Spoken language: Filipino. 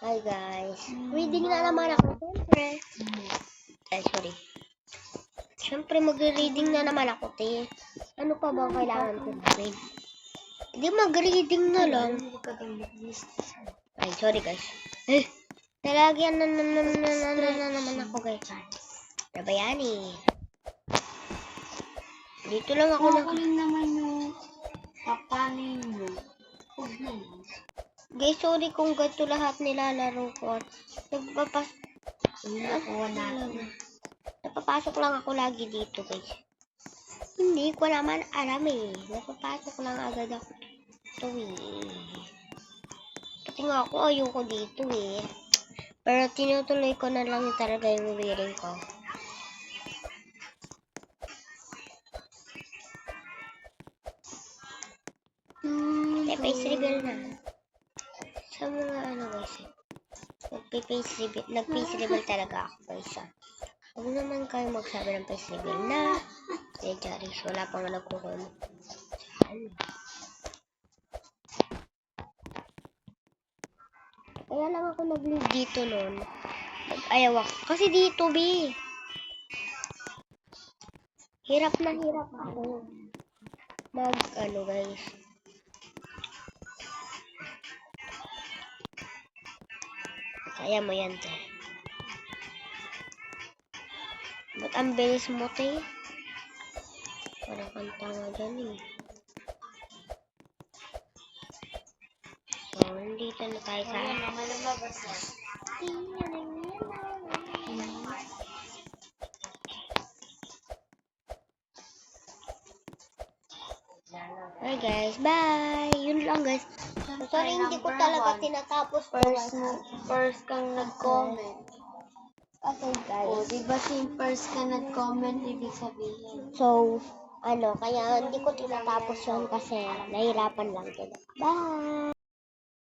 Hi guys, reading na naman ako, siyempre. Sorry. Siyempre mag-reading na naman ako, te. Ano pa ba kailangan ko gawin? Hindi, mag-reading na lang. Ay, sorry guys. Nalagyan na naman ako guys. Ano ba yan eh? Dito lang ako Kukunin naman yung papanin nyo. Huwag na yun. Guys, sorry kung ganito lahat nilalaro ko. Napapasok lang ako lagi dito, guys. Hindi ko naman alam eh. Napapasok lang agad ako dito eh. Pati nga ako ayoko dito eh. Pero tinutuloy ko na lang talaga yung reading ko. Face reveal na. Sa mga ano guys, nag-face reveal talaga ako guys. Huwag naman kayo magsabi ng face reveal na. Charis, wala pang nagkukuha. Kaya lang ako nag-leave dito noon. Ayaw ako. Kasi dito, B. Hirap na hirap ako. Ano guys. Kaya mo yan, te. Ba't ang bilis mo, te? Parang kanta nga dyan, eh. So, nandito na tayo sa... Hi guys, bye! Yun lang guys. Sorry, hindi ko talaga tinatapos. First kang nag-comment. Okay guys. O, diba first ka nag-comment, ibig sabihin? So, kaya hindi ko tinatapos yun kasi nahirapan lang din. Bye!